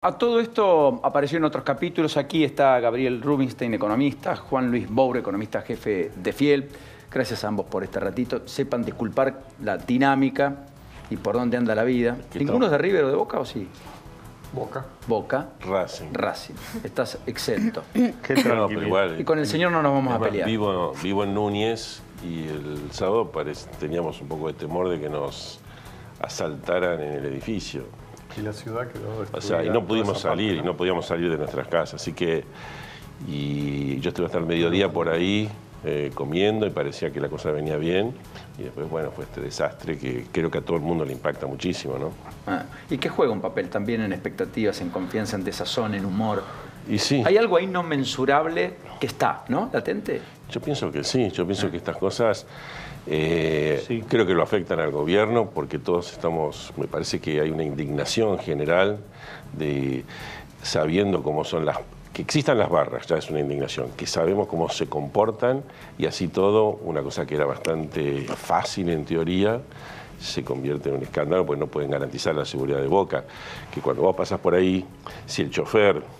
A todo esto apareció en otros capítulos. Aquí está Gabriel Rubinstein, economista, Juan Luis Boure, economista jefe de Fiel. Gracias a ambos por este ratito. Sepan disculpar la dinámica y por dónde anda la vida. ¿Ninguno es de River o de Boca o sí? Boca. Boca. Racing. Racing. Estás exento. Qué tranquilo. Pero igual, Y con el señor no nos vamos a pelear. Vivo en Núñez y el sábado teníamos un poco de temor de que nos asaltaran en el edificio. Y la ciudad quedó destruida. O sea, y no pudimos salir, y no podíamos salir de nuestras casas. Así que, y yo estuve hasta el mediodía por ahí comiendo y parecía que la cosa venía bien. Y después, bueno, fue este desastre que creo que a todo el mundo le impacta muchísimo, ¿no? ¿Y qué juega un papel también en expectativas, en confianza, en desazón, en humor? Y sí. Hay algo ahí no mensurable que está, ¿no? Latente. Yo pienso que sí, yo pienso que estas cosas creo que lo afectan al gobierno porque todos estamos, me parece que hay una indignación general de sabiendo cómo son que existan las barras, ya es una indignación, que sabemos cómo se comportan y así todo, una cosa que era bastante fácil en teoría, se convierte en un escándalo porque no pueden garantizar la seguridad de Boca, que cuando vos pasás por ahí, si el chofer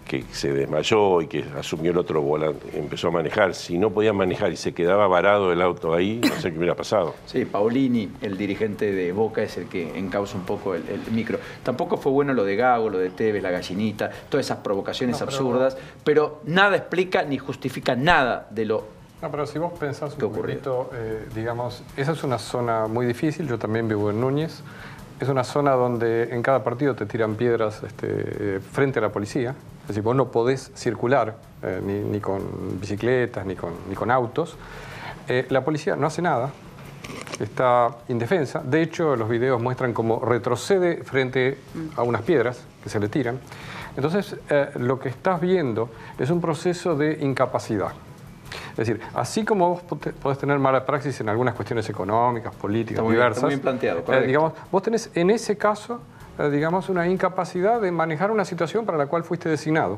que se desmayó y que asumió el otro volante, empezó a manejar. Si no podía manejar y se quedaba varado el auto ahí, no sé qué hubiera pasado. Sí, Paulini, el dirigente de Boca, es el que encausa un poco el micro. Tampoco fue bueno lo de Gago, lo de Tevez, la gallinita, todas esas provocaciones absurdas, pero nada explica ni justifica nada de lo No, pero si vos pensás un poquito, digamos, esa es una zona muy difícil, yo también vivo en Núñez, es una zona donde en cada partido te tiran piedras frente a la policía. Es decir, vos no podés circular ni con bicicletas ni con autos. La policía no hace nada, está indefensa. De hecho, los videos muestran cómo retrocede frente a unas piedras que se le tiran. Entonces, lo que estás viendo es un proceso de incapacidad. Es decir, así como vos podés tener mala praxis en algunas cuestiones económicas, políticas, diversas. Está muy bien planteado, digamos, vos tenés en ese caso, digamos, una incapacidad de manejar una situación para la cual fuiste designado.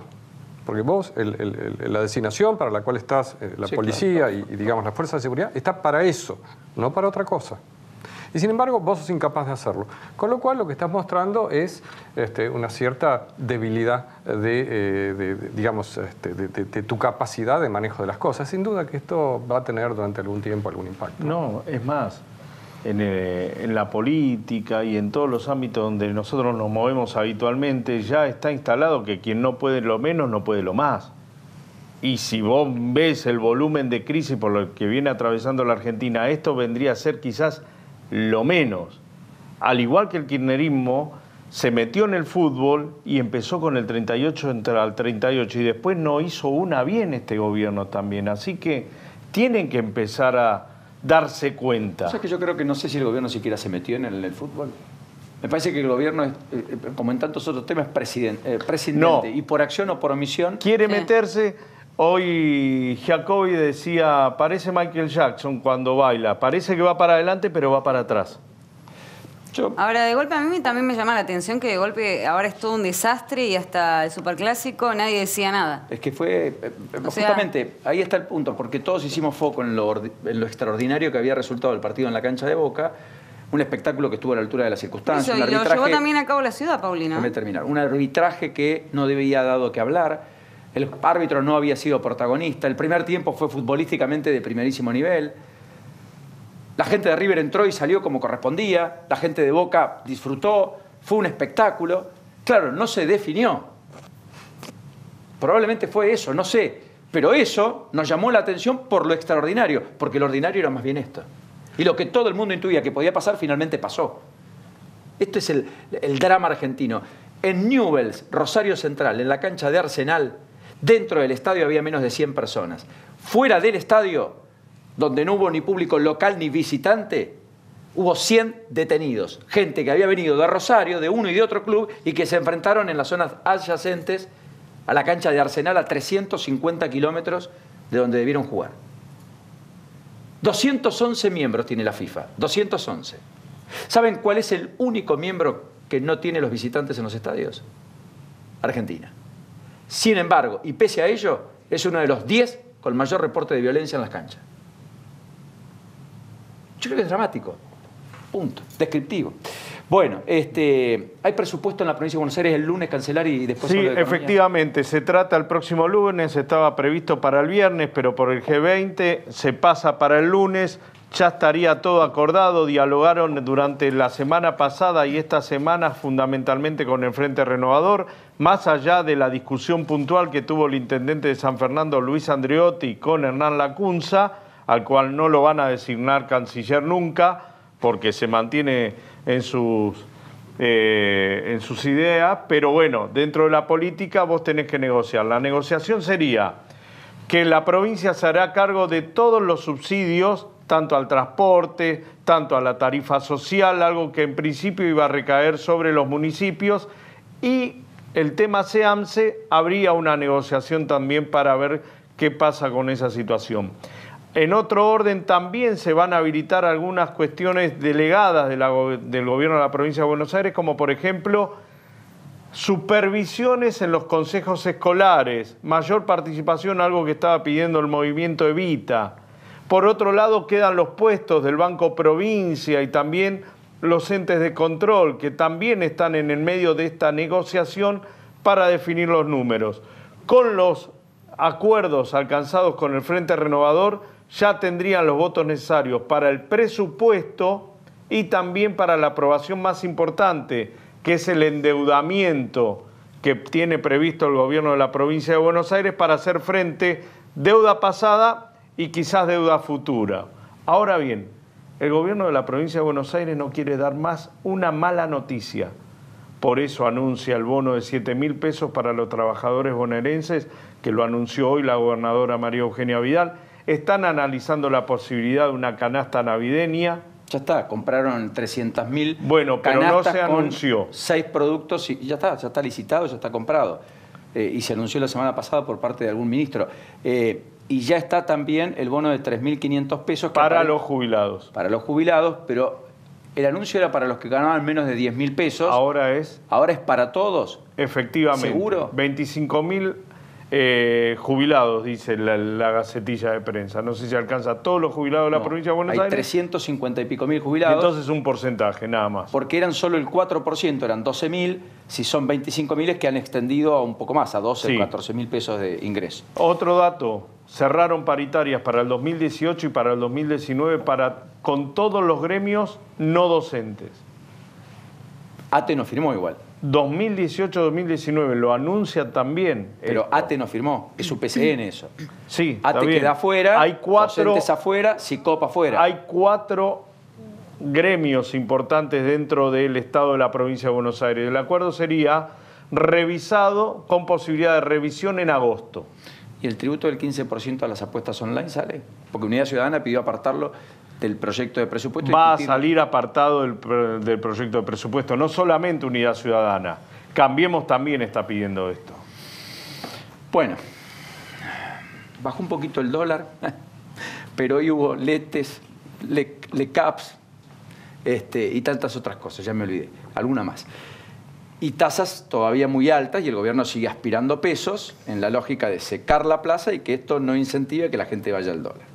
Porque vos, la designación para la cual estás, la policía claro. y, digamos, la fuerza de seguridad, está para eso, no para otra cosa. Y sin embargo, vos sos incapaz de hacerlo. Con lo cual, lo que estás mostrando es una cierta debilidad digamos, de tu capacidad de manejo de las cosas. Sin duda que esto va a tener durante algún tiempo algún impacto. No, es más, en la política y en todos los ámbitos donde nosotros nos movemos habitualmente, ya está instalado que quien no puede lo menos, no puede lo más. Y si vos ves el volumen de crisis por lo que viene atravesando la Argentina, esto vendría a ser quizás lo menos. Al igual que el kirchnerismo se metió en el fútbol y empezó con el 38 al 38 y después no hizo una bien este gobierno también. Así que tienen que empezar a darse cuenta. O sea que yo creo que no sé si el gobierno siquiera se metió en el fútbol. Me parece que el gobierno, es, como en tantos otros temas, presidente no. Y por acción o por omisión quiere meterse. Hoy Jacobi decía, parece Michael Jackson cuando baila, parece que va para adelante pero va para atrás. Ahora, de golpe a mí también me llama la atención que de golpe ahora es todo un desastre y hasta el Superclásico nadie decía nada. Es que fue, justamente, ahí está el punto, porque todos hicimos foco en lo extraordinario que había resultado el partido en la cancha de Boca, un espectáculo que estuvo a la altura de las circunstancias. Eso, y lo llevó también a cabo la ciudad, Paulino. Déjame terminar. Un arbitraje que no debía dado que hablar. El árbitro no había sido protagonista. El primer tiempo fue futbolísticamente de primerísimo nivel. La gente de River entró y salió como correspondía. La gente de Boca disfrutó. Fue un espectáculo. Claro, no se definió. Probablemente fue eso, no sé. Pero eso nos llamó la atención por lo extraordinario, porque lo ordinario era más bien esto. Y lo que todo el mundo intuía que podía pasar, finalmente pasó. Esto es el drama argentino. En Newell's, Rosario Central, en la cancha de Arsenal, dentro del estadio había menos de 100 personas. Fuera del estadio, donde no hubo ni público local ni visitante, hubo 100 detenidos. Gente que había venido de Rosario, de uno y de otro club, y que se enfrentaron en las zonas adyacentes a la cancha de Arsenal a 350 kilómetros de donde debieron jugar. 211 miembros tiene la FIFA, 211. ¿Saben cuál es el único miembro que no tiene los visitantes en los estadios? Argentina. Sin embargo, y pese a ello, es uno de los 10 con mayor reporte de violencia en las canchas. Yo creo que es dramático. Punto. Descriptivo. Bueno, hay presupuesto en la provincia de Buenos Aires el lunes cancelar y después... Sí, efectivamente, se trata el próximo lunes, estaba previsto para el viernes, pero por el G20 se pasa para el lunes, ya estaría todo acordado, dialogaron durante la semana pasada y esta semana fundamentalmente con el Frente Renovador, más allá de la discusión puntual que tuvo el intendente de San Fernando, Luis Andreotti, con Hernán Lacunza, al cual no lo van a designar canciller nunca, porque se mantiene en sus ideas, pero bueno, dentro de la política vos tenés que negociar. La negociación sería que la provincia se hará cargo de todos los subsidios, tanto al transporte, tanto a la tarifa social, algo que en principio iba a recaer sobre los municipios, y el tema SEAMSE, habría una negociación también para ver qué pasa con esa situación. En otro orden, también se van a habilitar algunas cuestiones delegadas del gobierno de la provincia de Buenos Aires, como por ejemplo, supervisiones en los consejos escolares, mayor participación, algo que estaba pidiendo el movimiento Evita. Por otro lado, quedan los puestos del Banco Provincia y también los entes de control, que también están en el medio de esta negociación para definir los números. Con los acuerdos alcanzados con el Frente Renovador, ya tendrían los votos necesarios para el presupuesto y también para la aprobación más importante, que es el endeudamiento que tiene previsto el gobierno de la provincia de Buenos Aires para hacer frente deuda pasada y quizás deuda futura. Ahora bien, el gobierno de la provincia de Buenos Aires no quiere dar más una mala noticia. Por eso anuncia el bono de 7.000 pesos para los trabajadores bonaerenses, que lo anunció hoy la gobernadora María Eugenia Vidal. Están analizando la posibilidad de una canasta navideña. Ya está, compraron 300.000 bueno, pero no se anunció. 6 productos y ya está licitado, ya está comprado. Y se anunció la semana pasada por parte de algún ministro. Y ya está también el bono de 3.500 pesos. Para los jubilados. Para los jubilados, pero el anuncio era para los que ganaban menos de 10.000 pesos. Ahora es para todos. Efectivamente. ¿Seguro? 25.000 jubilados, dice la gacetilla de prensa. No sé si alcanza a todos los jubilados de la provincia de Buenos Aires. Hay 350 y pico mil jubilados. Entonces un porcentaje, nada más. Porque eran solo el 4%, eran 12.000. Si son 25.000 es que han extendido a un poco más, a 12 o 14.000 pesos de ingreso. Otro dato, cerraron paritarias para el 2018 y para el 2019 con todos los gremios no docentes. ATE no firmó igual. 2018-2019 lo anuncia también. Pero ATE no firmó, es su PCN eso. Sí, ATE queda afuera, hay 4 docentes afuera, SICOP afuera. Hay 4 gremios importantes dentro del Estado de la provincia de Buenos Aires. El acuerdo sería revisado con posibilidad de revisión en agosto. ¿Y el tributo del 15% a las apuestas online sale? Porque Unidad Ciudadana pidió apartarlo del proyecto de presupuesto. Va a salir apartado del proyecto de presupuesto, no solamente Unidad Ciudadana. Cambiemos también está pidiendo esto. Bueno, bajó un poquito el dólar, pero hoy hubo letes, lecaps y tantas otras cosas, ya me olvidé, alguna más. Y tasas todavía muy altas y el gobierno sigue aspirando pesos en la lógica de secar la plaza y que esto no incentive que la gente vaya al dólar.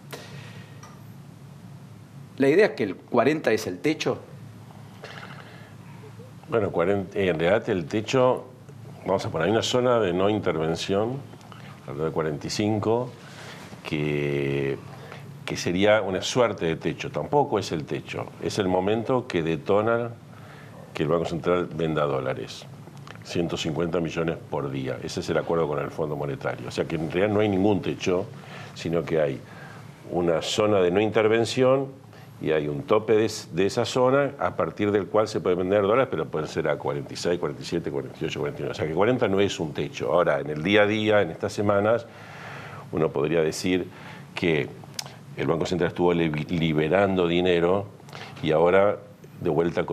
¿La idea es que el 40 es el techo? Bueno, en realidad el techo, vamos a poner, hay una zona de no intervención, alrededor de 45, que sería una suerte de techo. Tampoco es el techo, es el momento que detona que el Banco Central venda dólares. 150 millones por día. Ese es el acuerdo con el Fondo Monetario. O sea que en realidad no hay ningún techo, sino que hay una zona de no intervención y hay un tope de esa zona a partir del cual se puede vender dólares, pero pueden ser a 46, 47, 48, 49. O sea que 40 no es un techo. Ahora, en el día a día, en estas semanas, uno podría decir que el Banco Central estuvo liberando dinero y ahora de vuelta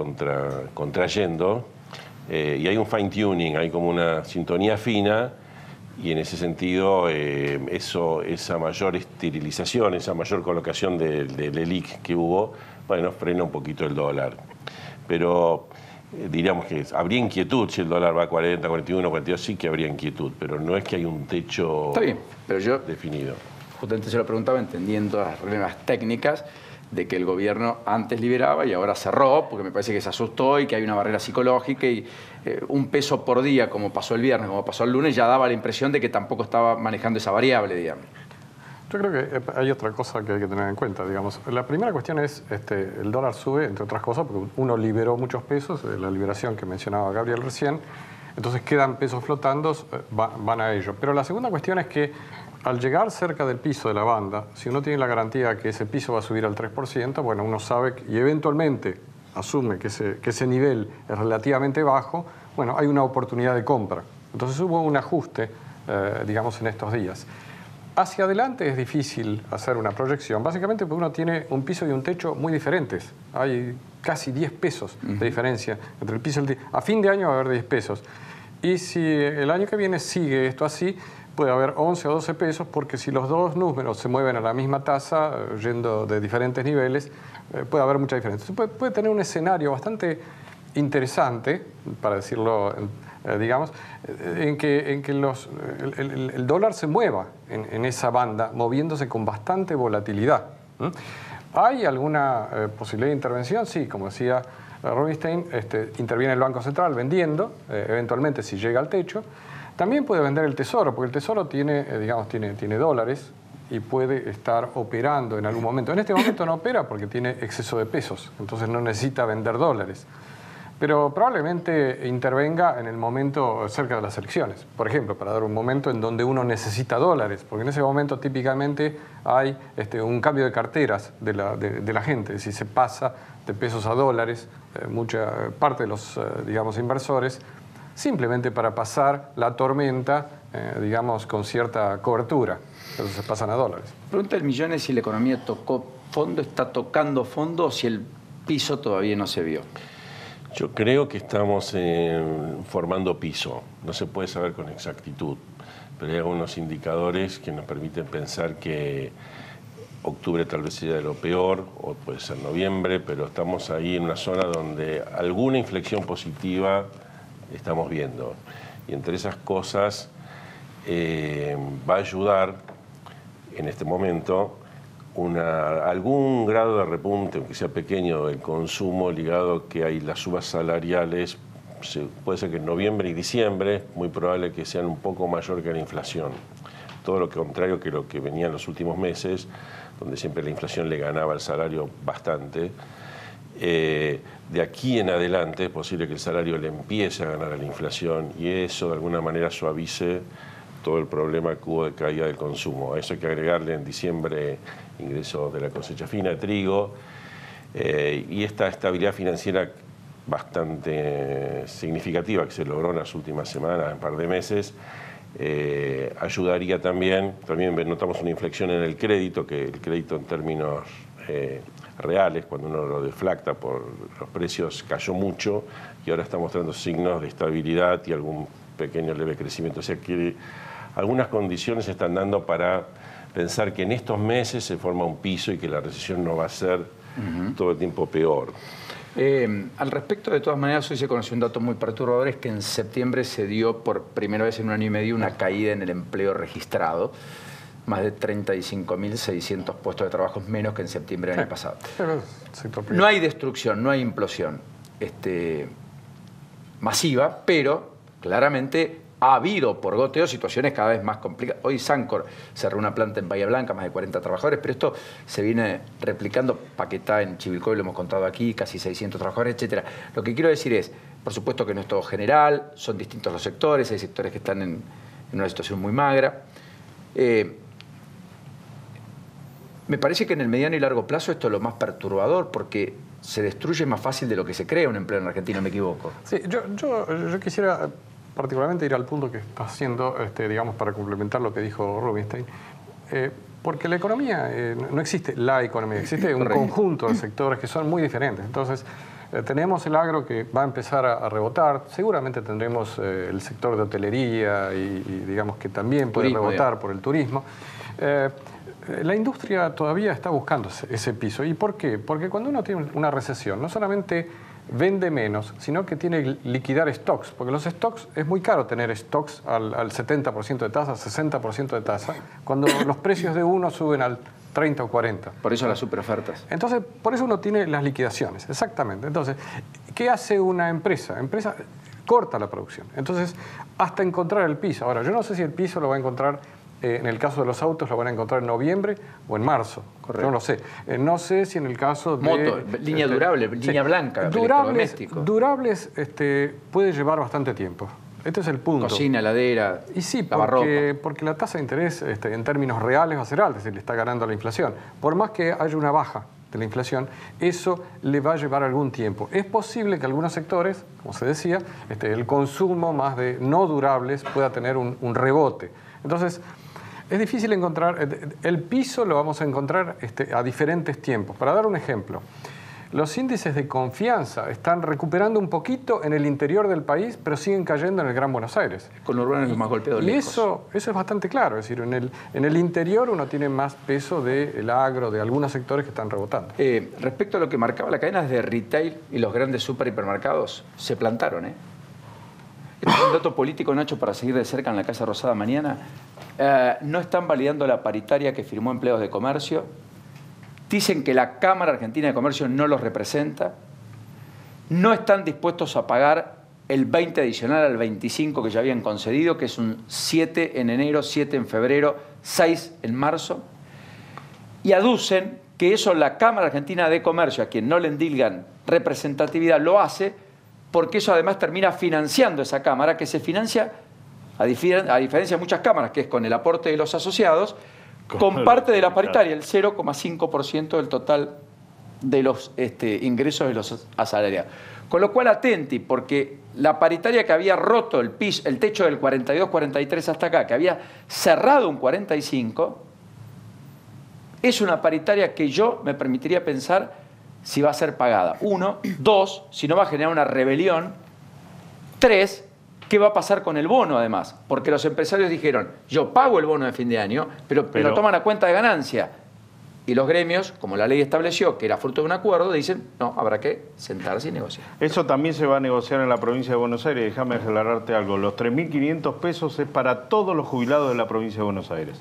contrayendo. Y hay un fine-tuning, hay como una sintonía fina. Y en ese sentido, esa mayor esterilización, esa mayor colocación del ELIC que hubo, bueno, frena un poquito el dólar. Pero diríamos que habría inquietud si el dólar va a 40, 41, 42, sí que habría inquietud, pero no es que hay un techo Está bien, pero yo definido. Justamente se lo preguntaba entendiendo las reglas técnicas, de que el gobierno antes liberaba y ahora cerró, porque me parece que se asustó y que hay una barrera psicológica y un peso por día, como pasó el viernes, como pasó el lunes, ya daba la impresión de que tampoco estaba manejando esa variable, digamos. Yo creo que hay otra cosa que hay que tener en cuenta, digamos. La primera cuestión es, el dólar sube, entre otras cosas, porque uno liberó muchos pesos, la liberación que mencionaba Gabriel recién, entonces quedan pesos flotando, van a ello. Pero la segunda cuestión es que al llegar cerca del piso de la banda, si uno tiene la garantía que ese piso va a subir al 3%, bueno, uno sabe y eventualmente asume que ese nivel es relativamente bajo, bueno, hay una oportunidad de compra. Entonces hubo un ajuste, digamos, en estos días. Hacia adelante es difícil hacer una proyección, básicamente porque uno tiene un piso y un techo muy diferentes. Hay casi 10 pesos de diferencia entre el piso y el techo. A fin de año va a haber 10 pesos. Y si el año que viene sigue esto así, puede haber 11 o 12 pesos, porque si los dos números se mueven a la misma tasa, yendo de diferentes niveles, puede haber mucha diferencia. Entonces puede tener un escenario bastante interesante, para decirlo, digamos, en que el dólar se mueva en esa banda, moviéndose con bastante volatilidad. ¿Hay alguna posibilidad de intervención? Sí, como decía Rubinstein, interviene el Banco Central vendiendo, eventualmente si llega al techo. También puede vender el Tesoro, porque el Tesoro tiene dólares y puede estar operando en algún momento. En este momento no opera porque tiene exceso de pesos, entonces no necesita vender dólares. Pero probablemente intervenga en el momento cerca de las elecciones. Por ejemplo, para dar un momento en donde uno necesita dólares, porque en ese momento típicamente hay un cambio de carteras de la gente. Si se pasa de pesos a dólares, mucha parte de los digamos, inversores, simplemente para pasar la tormenta, digamos, con cierta cobertura. Entonces se pasan a dólares. Pregunta del millón es si la economía tocó fondo, está tocando fondo o si el piso todavía no se vio. Yo creo que estamos formando piso. No se puede saber con exactitud, pero hay algunos indicadores que nos permiten pensar que octubre tal vez sea de lo peor, o puede ser noviembre, pero estamos ahí en una zona donde alguna inflexión positiva estamos viendo. Y entre esas cosas va a ayudar en este momento algún grado de repunte, aunque sea pequeño, del consumo ligado a que hay las subas salariales. Puede ser que en noviembre y diciembre, muy probable que sean un poco mayor que la inflación. Todo lo contrario que lo que venía en los últimos meses, donde siempre la inflación le ganaba al salario bastante. De aquí en adelante es posible que el salario le empiece a ganar a la inflación y eso de alguna manera suavice todo el problema que hubo de caída del consumo. A eso hay que agregarle en diciembre ingresos de la cosecha fina de trigo y esta estabilidad financiera bastante significativa que se logró en las últimas semanas, un par de meses, ayudaría también notamos una inflexión en el crédito, que el crédito en términos reales, cuando uno lo deflacta por los precios, cayó mucho y ahora está mostrando signos de estabilidad y algún pequeño leve crecimiento. O sea que algunas condiciones se están dando para pensar que en estos meses se forma un piso y que la recesión no va a ser todo el tiempo peor. Al respecto, de todas maneras, hoy se conoció un dato muy perturbador, es que en septiembre se dio por primera vez en un año y medio una caída en el empleo registrado. Más de 35.600 puestos de trabajo menos que en septiembre del año pasado. No hay destrucción, no hay implosión masiva, pero claramente ha habido por goteo situaciones cada vez más complicadas. Hoy Sancor cerró una planta en Bahía Blanca, más de 40 trabajadores, pero esto se viene replicando. Paquetá en Chivilcoy, lo hemos contado aquí, casi 600 trabajadores, etc. Lo que quiero decir es, por supuesto que no es todo general, son distintos los sectores, hay sectores que están en una situación muy magra. Me parece que en el mediano y largo plazo esto es lo más perturbador porque se destruye más fácil de lo que se crea un empleo en Argentina, ¿me equivoco? Sí, yo quisiera particularmente ir al punto que está haciendo, digamos, para complementar lo que dijo Rubinstein, porque la economía, no existe la economía, existe un conjunto de sectores que son muy diferentes. Entonces, tenemos el agro que va a empezar a rebotar, seguramente tendremos el sector de hotelería y digamos que también puede rebotar por el turismo. La industria todavía está buscando ese piso. ¿Y por qué? Porque cuando uno tiene una recesión, no solamente vende menos, sino que tiene que liquidar stocks, porque los stocks, es muy caro tener stocks al 70% de tasa, 60% de tasa, cuando los precios de uno suben al 30 o 40. Por eso las superofertas. Entonces, por eso uno tiene las liquidaciones, exactamente. Entonces, ¿qué hace una empresa? Empresa corta la producción. Entonces, hasta encontrar el piso. Ahora, yo no sé si el piso lo va a encontrar, en el caso de los autos, lo van a encontrar en noviembre o en marzo. Correcto. No lo sé. No sé si en el caso de... Moto, línea durable, línea blanca, durables puede llevar bastante tiempo. Este es el punto. Cocina, heladera, y sí, lavarropa. porque la tasa de interés en términos reales va a ser alta, es decir, le está ganando a la inflación. Por más que haya una baja de la inflación, eso le va a llevar algún tiempo. Es posible que algunos sectores, como se decía, el consumo más de no durables pueda tener un rebote. Entonces, es difícil encontrar, el piso lo vamos a encontrar a diferentes tiempos. Para dar un ejemplo, los índices de confianza están recuperando un poquito en el interior del país, pero siguen cayendo en el Gran Buenos Aires. Con urbano es lo más golpeado. Y eso es bastante claro. Es decir, en el interior uno tiene más peso del agro, de algunos sectores que están rebotando. Respecto a lo que marcaba la cadena de retail y los grandes superhipermercados, se plantaron. Este es un dato político, Nacho, para seguir de cerca en la Casa Rosada mañana. No están validando la paritaria que firmó Empleados de Comercio. Dicen que la Cámara Argentina de Comercio no los representa. No están dispuestos a pagar el 20 adicional al 25 que ya habían concedido, que es un 7 en enero, 7 en febrero, 6 en marzo. Y aducen que eso la Cámara Argentina de Comercio, a quien no le endilgan representatividad, lo hace porque eso además termina financiando esa Cámara, que se financia, a diferencia de muchas cámaras, que es con el aporte de los asociados, con parte de la paritaria, el 0,5% del total de los ingresos de los asalariados. Con lo cual, atenti, porque la paritaria que había roto el techo del 42-43 hasta acá, que había cerrado un 45, es una paritaria que yo me permitiría pensar si va a ser pagada. 1, 2, si no va a generar una rebelión. 3, ¿qué va a pasar con el bono, además? Porque los empresarios dijeron, yo pago el bono de fin de año, pero lo toman a cuenta de ganancia. Y los gremios, como la ley estableció que era fruto de un acuerdo, dicen, no, habrá que sentarse y negociar. Eso también se va a negociar en la provincia de Buenos Aires. Déjame aclararte algo. Los 3.500 pesos es para todos los jubilados de la provincia de Buenos Aires.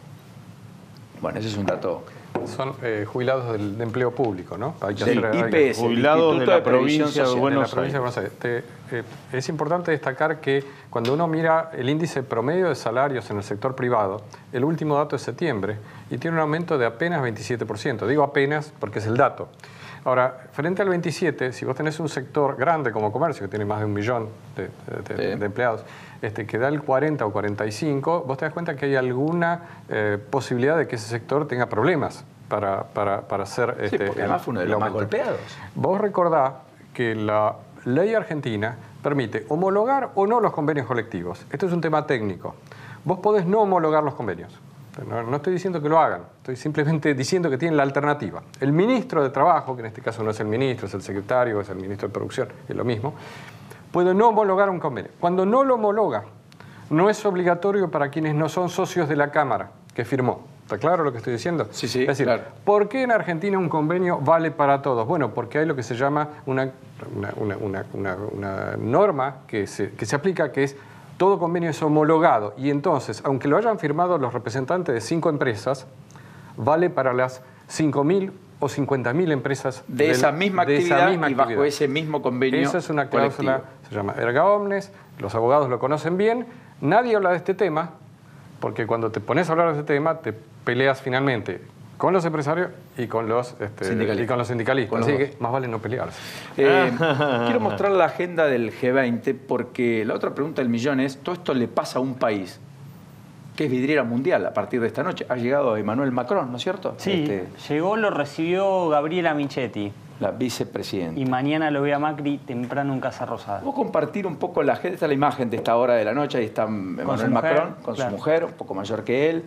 Bueno, ese es un dato... Son jubilados de empleo público, ¿no? Hay que IPS, jubilados de la provincia de Buenos Aires. Es importante destacar que cuando uno mira el índice promedio de salarios en el sector privado, el último dato es septiembre y tiene un aumento de apenas 27%. Digo apenas porque es el dato. Ahora, frente al 27, si vos tenés un sector grande como comercio, que tiene más de 1 millón de empleados, que da el 40 o 45, vos te das cuenta que hay alguna posibilidad de que ese sector tenga problemas para ser... Sí, porque además fue uno de los más golpeados. Vos recordá que la ley argentina permite homologar o no los convenios colectivos. Esto es un tema técnico. Vos podés no homologar los convenios. No estoy diciendo que lo hagan, estoy simplemente diciendo que tienen la alternativa. El ministro de Trabajo, que en este caso no es el ministro, es el secretario, es el ministro de Producción, es lo mismo, puede no homologar un convenio. Cuando no lo homologa, no es obligatorio para quienes no son socios de la Cámara que firmó. ¿Está claro lo que estoy diciendo? Sí, sí, es decir, claro. ¿Por qué en Argentina un convenio vale para todos? Bueno, porque hay lo que se llama una norma que se aplica, que es todo convenio es homologado. Y entonces, aunque lo hayan firmado los representantes de 5 empresas, vale para las 5.000 o 50.000 empresas de esa misma actividad y bajo ese mismo convenio. Esa es una cláusula, colectivo. Se llama erga omnes, los abogados lo conocen bien, nadie habla de este tema, porque cuando te pones a hablar de este tema, te peleas finalmente con los empresarios y con los sindicalistas. Así que más vale no pelearse. Quiero mostrar la agenda del G20, porque la otra pregunta del millón es, ¿todo esto le pasa a un país que es vidriera mundial a partir de esta noche? Ha llegado Emmanuel Macron, ¿no es cierto? Sí, llegó, lo recibió Gabriela Michetti. La vicepresidenta. Y mañana lo ve a Macri temprano en Casa Rosada. ¿Puedo compartir un poco la agenda? Esta es la imagen de esta hora de la noche. Ahí está Emmanuel Macron con su mujer, un poco mayor que él.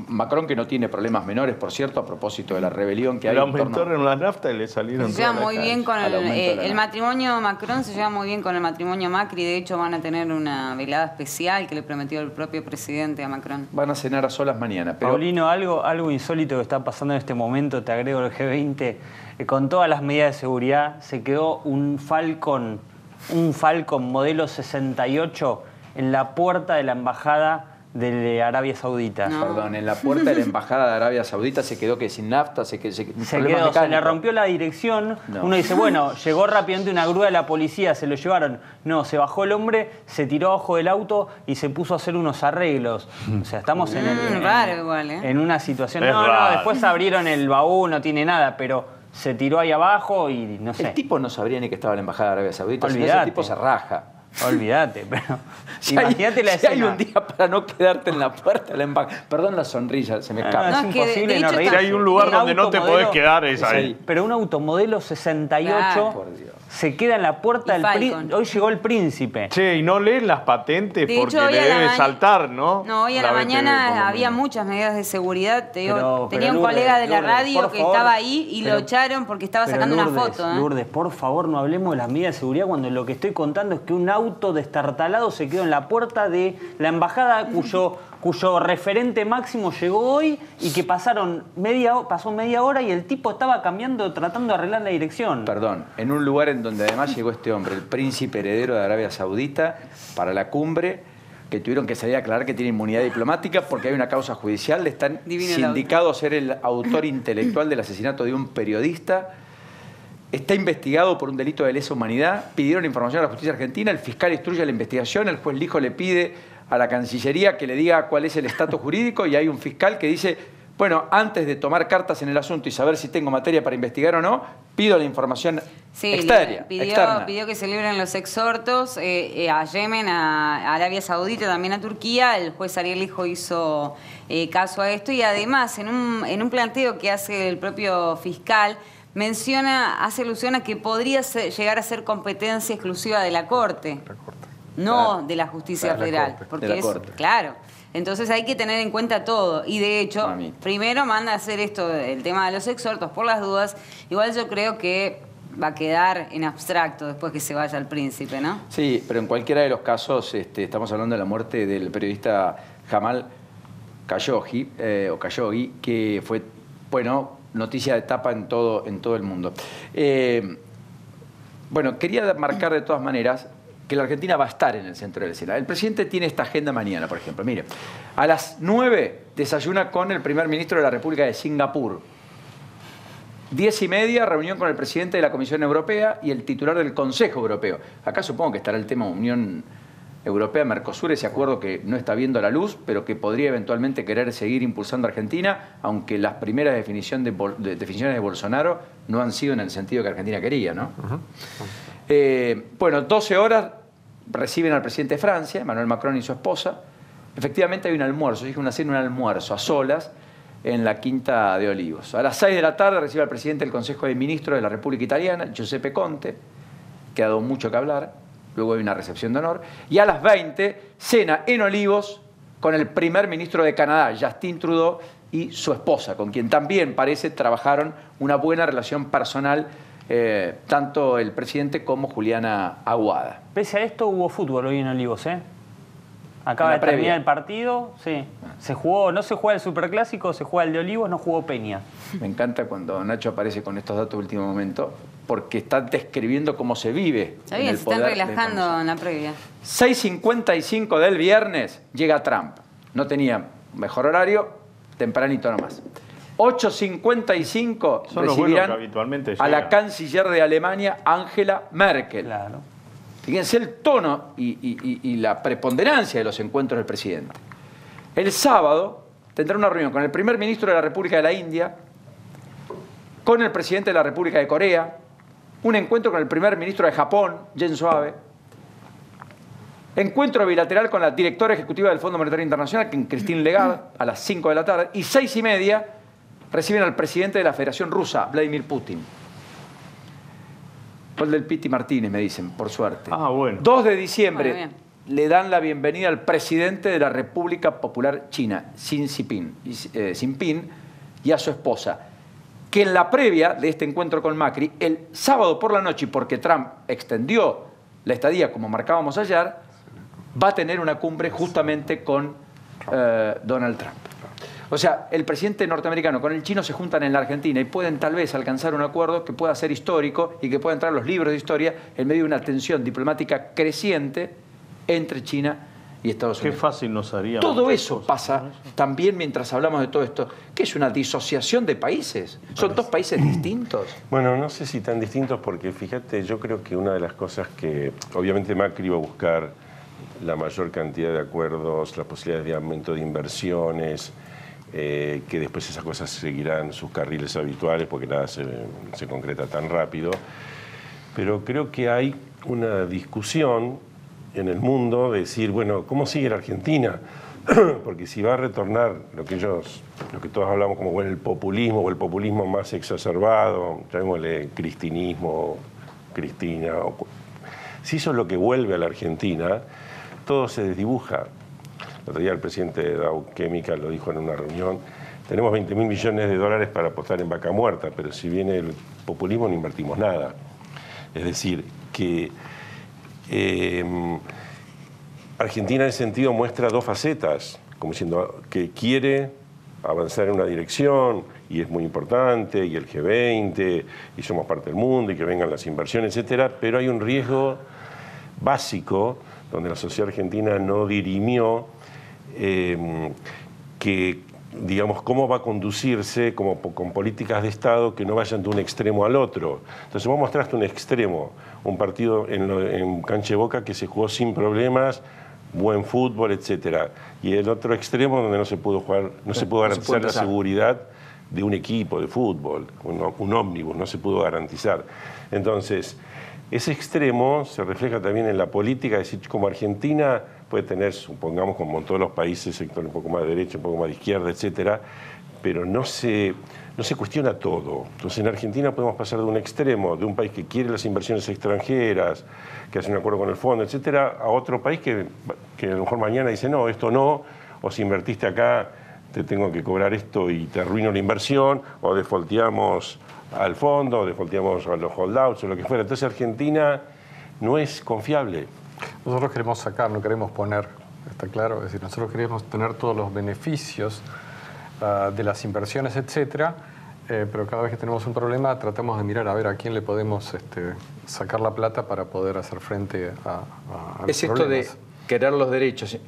Macron, que no tiene problemas menores, por cierto, a propósito de la rebelión que hay. Le aumentaron la nafta y le salieron. Se lleva muy bien con el matrimonio Macron, se lleva muy bien con el matrimonio Macri. De hecho, van a tener una velada especial que le prometió el propio presidente a Macron. Van a cenar a solas mañana. Pero... Paulino, algo insólito que está pasando en este momento, te agrego el G20, con todas las medidas de seguridad, se quedó un Falcon modelo 68 en la puerta de la embajada de Arabia Saudita. No. Perdón, en la puerta de la embajada de Arabia Saudita se quedó que sin nafta, se quedó, se le rompió la dirección. No. Uno dice, bueno, llegó rápidamente una grúa de la policía, se lo llevaron. No, se bajó el hombre, se tiró abajo del auto y se puso a hacer unos arreglos. O sea, estamos raro igual, ¿eh? en una situación... Es No, raro. después abrieron el baúl, no tiene nada, pero se tiró ahí abajo y no sé. El tipo no sabría ni que estaba en la embajada de Arabia Saudita. Si no, Olvídate. ese tipo se raja. Olvídate, pero Si imagínate la si hay escena. un día para no quedarte en la puerta de la embajada. Perdón la sonrisa, se me escapa. No, No, es es que de imposible no hecho reírse. Si hay un lugar Un donde no te podés automodelo- quedar es ahí. ahí. Pero un automodelo 68 Claro. Por Dios. se queda en la puerta Y del Falcon. príncipe. Hoy llegó el príncipe. Che, y no leen las patentes De porque hecho, hoy le a la debe maña- saltar, ¿no? No, hoy a la BTV, por lo mañana había menos. muchas medidas de seguridad. Te digo, Pero, tenía un Lourdes, colega de la Lourdes, radio por que favor, estaba ahí y pero- lo echaron porque estaba Pero sacando Lourdes, una foto. ¿eh? Lourdes, por favor, no hablemos de las medidas de seguridad cuando lo que estoy contando es que un auto destartalado se quedó en la puerta de la embajada cuyo referente máximo llegó hoy y que pasó media hora y el tipo estaba cambiando, tratando de arreglar la dirección. Perdón, en un lugar en donde además llegó este hombre, el príncipe heredero de Arabia Saudita, para la cumbre, que tuvieron que salir a aclarar que tiene inmunidad diplomática porque hay una causa judicial, le están Divino el sindicado a ser el autor intelectual del asesinato de un periodista. Está investigado por un delito de lesa humanidad. Pidieron información a la justicia argentina, el fiscal instruye la investigación, el juez Lijo le pide a la Cancillería que le diga cuál es el estatus jurídico y hay un fiscal que dice, bueno, antes de tomar cartas en el asunto y saber si tengo materia para investigar o no, pido la información Sí, externa. pidió que se libren los exhortos a Yemen, a Arabia Saudita, también a Turquía. El juez Ariel Hijo hizo caso a esto y además en un planteo que hace el propio fiscal hace alusión a que podría llegar a ser competencia exclusiva de la Corte, no Claro. de la Justicia Claro, Federal, de porque la es Corte. claro. Entonces hay que tener en cuenta todo. Y de hecho, Mami. primero manda a hacer esto, el tema de los exhortos por las dudas. Igual yo creo que va a quedar en abstracto después que se vaya el príncipe, ¿no? Sí, pero en cualquiera de los casos estamos hablando de la muerte del periodista Jamal Khashoggi, que fue, bueno, noticia de tapa en todo el mundo. Bueno, quería marcar de todas maneras que la Argentina va a estar en el centro de la escena. El presidente tiene esta agenda mañana, por ejemplo. Mire, a las 9 desayuna con el primer ministro de la República de Singapur. 10:30, reunión con el presidente de la Comisión Europea y el titular del Consejo Europeo. Acá supongo que estará el tema Unión Europea-Mercosur, ese acuerdo que no está viendo la luz, pero que podría eventualmente querer seguir impulsando a Argentina, aunque las primeras definiciones de Bolsonaro no han sido en el sentido que Argentina quería, ¿no? Bueno, 12 horas reciben al presidente de Francia, Emmanuel Macron y su esposa. Efectivamente hay un almuerzo, dije una cena, un almuerzo a solas en la Quinta de Olivos. A las 6 de la tarde recibe al presidente del Consejo de Ministros de la República Italiana, Giuseppe Conte, que ha dado mucho que hablar. Luego hay una recepción de honor. Y a las 20, cena en Olivos con el primer ministro de Canadá, Justin Trudeau, y su esposa, con quien también parece trabajaron una buena relación personal, tanto el presidente como Juliana Aguada. Pese a esto, hubo fútbol hoy en Olivos, ¿eh? Acaba En de la terminar previa. el partido, sí. Se jugó, no se juega el Superclásico, se juega el de Olivos, no jugó Peña. Me encanta cuando Nacho aparece con estos datos de último momento, porque está describiendo cómo se vive. Está en bien, el se están poder de la relajando información. en la previa. 6:55 del viernes llega Trump. No tenía mejor horario, tempranito nomás. 8:55 Son los vuelos recibirán que habitualmente a la llegan. canciller de Alemania, Angela Merkel. Claro. Fíjense el tono y la preponderancia de los encuentros del presidente. El sábado tendrá una reunión con el primer ministro de la República de la India, con el presidente de la República de Corea, un encuentro con el primer ministro de Japón, Jens Abe, encuentro bilateral con la directora ejecutiva del Fondo Monetario Internacional, Christine Lagarde, a las 5 de la tarde, y 6:30 reciben al presidente de la Federación Rusa, Vladimir Putin. Gol del Piti Martínez, me dicen, por suerte. Ah, bueno. 2 de diciembre Bueno, le dan la bienvenida al presidente de la República Popular China, Xi Jinping, y a su esposa, que en la previa de este encuentro con Macri, el sábado por la noche, y porque Trump extendió la estadía como marcábamos ayer, va a tener una cumbre justamente con Donald Trump. O sea, el presidente norteamericano con el chino se juntan en la Argentina y pueden tal vez alcanzar un acuerdo que pueda ser histórico y que pueda entrar en los libros de historia en medio de una tensión diplomática creciente entre China y Estados Unidos. Qué fácil nos haría. Todo eso pasa también mientras hablamos de todo esto. ¿Qué es una disociación de países? ¿Son dos países distintos? Bueno, no sé si tan distintos, porque fíjate, yo creo que una de las cosas que obviamente Macri iba a buscar la mayor cantidad de acuerdos, las posibilidades de aumento de inversiones, que después esas cosas seguirán sus carriles habituales porque nada se concreta tan rápido. Pero creo que hay una discusión en el mundo de decir, bueno, ¿cómo sigue la Argentina? Porque si va a retornar lo que todos hablamos como el populismo, o el populismo más exacerbado, llamémosle cristinismo, Cristina, si eso es lo que vuelve a la Argentina, todo se desdibuja. El otro día el presidente de Dow Chemical lo dijo en una reunión, tenemos 20.000 millones de dólares para apostar en vaca muerta, pero si viene el populismo no invertimos nada. Es decir, que Argentina en ese sentido muestra dos facetas, como diciendo que quiere avanzar en una dirección y es muy importante, y el G20, y somos parte del mundo, y que vengan las inversiones, etcétera, pero hay un riesgo básico donde la sociedad argentina no dirimió que, digamos, cómo va a conducirse con políticas de Estado que no vayan de un extremo al otro. Entonces vos mostraste un extremo, un partido en cancha de Boca que se jugó sin problemas, buen fútbol, etcétera, y el otro extremo donde no se pudo jugar, no se pudo garantizar la seguridad de un equipo de fútbol, un ómnibus, no se pudo garantizar. Entonces, ese extremo se refleja también en la política, es decir, como Argentina puede tener, supongamos, como en todos los países, sector un poco más de derecha, un poco más de izquierda, etcétera, pero no se cuestiona todo. Entonces, en Argentina podemos pasar de un extremo, de un país que quiere las inversiones extranjeras, que hace un acuerdo con el fondo, etcétera, a otro país que a lo mejor mañana dice, no, esto no, o si invertiste acá, te tengo que cobrar esto y te arruino la inversión, o defaulteamos al fondo, o defaulteamos a los holdouts, o lo que fuera. Entonces, Argentina no es confiable. Nosotros queremos sacar, no queremos poner, está claro, es decir, nosotros queremos tener todos los beneficios de las inversiones, etcétera, pero cada vez que tenemos un problema tratamos de mirar a ver a quién le podemos sacar la plata para poder hacer frente a es esto problemas. De querer los derechos,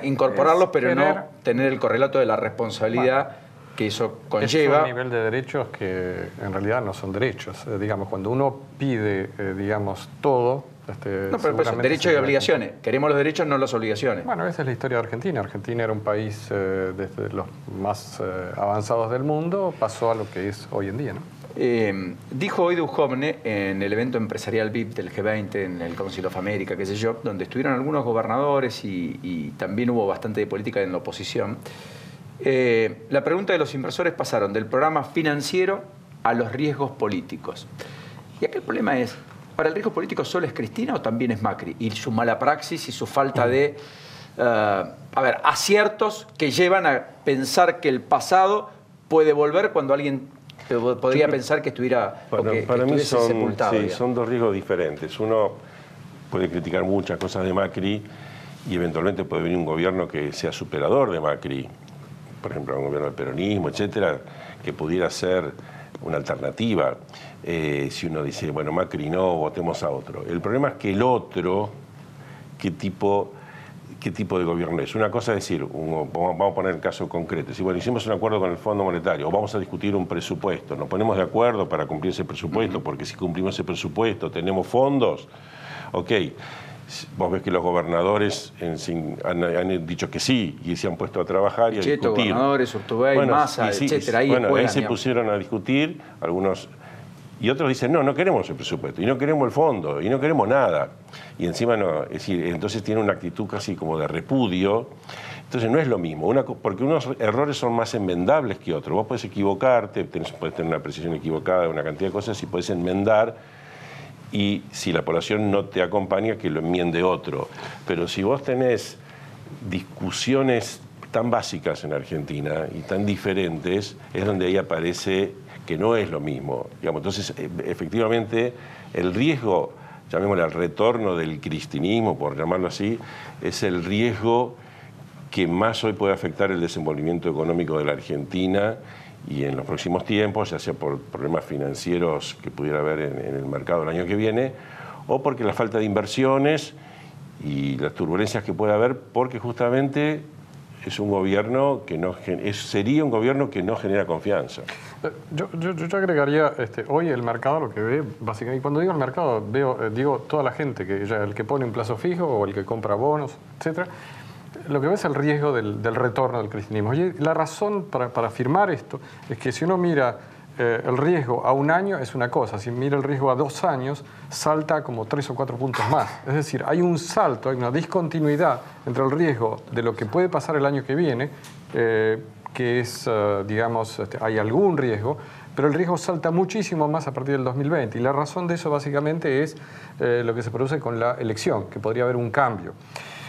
incorporarlos, es pero querer, no tener el correlato de la responsabilidad que eso conlleva. Es un nivel de derechos que en realidad no son derechos. Digamos, cuando uno pide, digamos, todo... no, pero derechos y obligaciones. Queremos los derechos, no las obligaciones. Bueno, esa es la historia de Argentina. Argentina era un país desde los más avanzados del mundo, pasó a lo que es hoy en día, ¿no? Dijo hoy Duhovne en el evento empresarial VIP del G20, en el Council of America, qué sé yo, donde estuvieron algunos gobernadores y también hubo bastante de política en la oposición. La pregunta de los inversores pasaron del programa financiero a los riesgos políticos. Y acá el problema es, ¿para el riesgo político solo es Cristina o también es Macri? Y su mala praxis y su falta de aciertos que llevan a pensar que el pasado puede volver cuando alguien podría pensar que estuviera para mí son dos riesgos diferentes. Uno puede criticar muchas cosas de Macri y eventualmente puede venir un gobierno que sea superador de Macri, por ejemplo, un gobierno del peronismo, etcétera, que pudiera ser una alternativa. Si uno dice, bueno, Macri no, votemos a otro. El problema es que el otro, ¿qué tipo de gobierno es? Una cosa es decir, vamos a poner el caso concreto, si bueno, hicimos un acuerdo con el Fondo Monetario, o vamos a discutir un presupuesto, nos ponemos de acuerdo para cumplir ese presupuesto, porque si cumplimos ese presupuesto tenemos fondos, ok. Vos ves que los gobernadores han dicho que sí y se han puesto a trabajar y a discutir. Gobernadores, Urtubey, Massa, etcétera. Ahí se pusieron a discutir algunos y otros dicen no queremos el presupuesto y no queremos el fondo y no queremos nada. Y encima no, es decir, entonces tiene una actitud casi como de repudio. Entonces no es lo mismo, porque unos errores son más enmendables que otros. Vos podés equivocarte, puedes tener una precisión equivocada de una cantidad de cosas y podés enmendar. Y si la población no te acompaña, que lo enmiende otro. Pero si vos tenés discusiones tan básicas en Argentina y tan diferentes, es donde ahí aparece que no es lo mismo. Digamos, entonces, efectivamente, el riesgo, llamémosle al retorno del cristinismo, por llamarlo así, es el riesgo que más hoy puede afectar el desenvolvimiento económico de la Argentina y en los próximos tiempos, ya sea por problemas financieros que pudiera haber en el mercado el año que viene, o porque la falta de inversiones y las turbulencias que puede haber, porque justamente es un gobierno que sería un gobierno que no genera confianza. Yo agregaría, hoy el mercado lo que ve, básicamente, y cuando digo el mercado, digo toda la gente, el que pone un plazo fijo o el que compra bonos, etcétera, lo que ve es el riesgo del retorno del crecimiento. Y la razón para afirmar esto es que si uno mira el riesgo a un año es una cosa, si mira el riesgo a 2 años, salta como 3 o 4 puntos más. Es decir, hay un salto, hay una discontinuidad entre el riesgo de lo que puede pasar el año que viene, que es, digamos, hay algún riesgo, pero el riesgo salta muchísimo más a partir del 2020. Y la razón de eso básicamente es lo que se produce con la elección, que podría haber un cambio.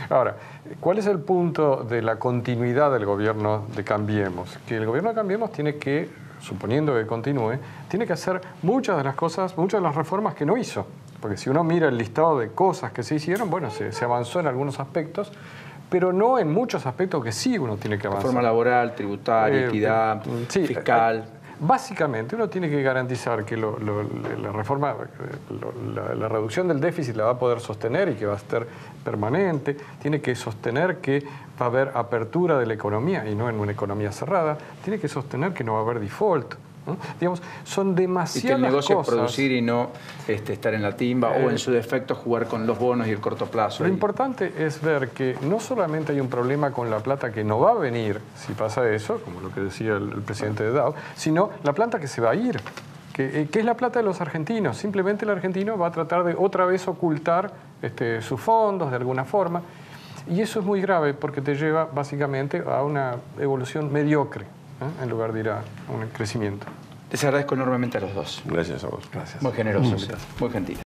Ahora, ¿cuál es el punto de la continuidad del gobierno de Cambiemos? Que el gobierno de Cambiemos tiene que, suponiendo que continúe, tiene que hacer muchas de las cosas, muchas de las reformas que no hizo. Porque si uno mira el listado de cosas que se hicieron, bueno, se avanzó en algunos aspectos, pero no en muchos aspectos que sí uno tiene que avanzar. Reforma laboral, tributaria, equidad, fiscal. Básicamente, uno tiene que garantizar que la reforma, la reducción del déficit la va a poder sostener y que va a estar permanente. Tiene que sostener que va a haber apertura de la economía y no en una economía cerrada. Tiene que sostener que no va a haber default, ¿no? Digamos, son demasiadas cosas. Y que el negocio es producir y no estar en la timba o en su defecto jugar con los bonos y el corto plazo. Lo importante es ver que no solamente hay un problema con la plata que no va a venir si pasa eso, como lo que decía el presidente de Dow, sino la plata que se va a ir, que es la plata de los argentinos. Simplemente el argentino va a tratar de otra vez ocultar sus fondos de alguna forma, y eso es muy grave porque te lleva básicamente a una evolución mediocre, en lugar de ir a un crecimiento. Les agradezco enormemente a los dos. Gracias a vos. Gracias. Muy generosos, muy gentiles.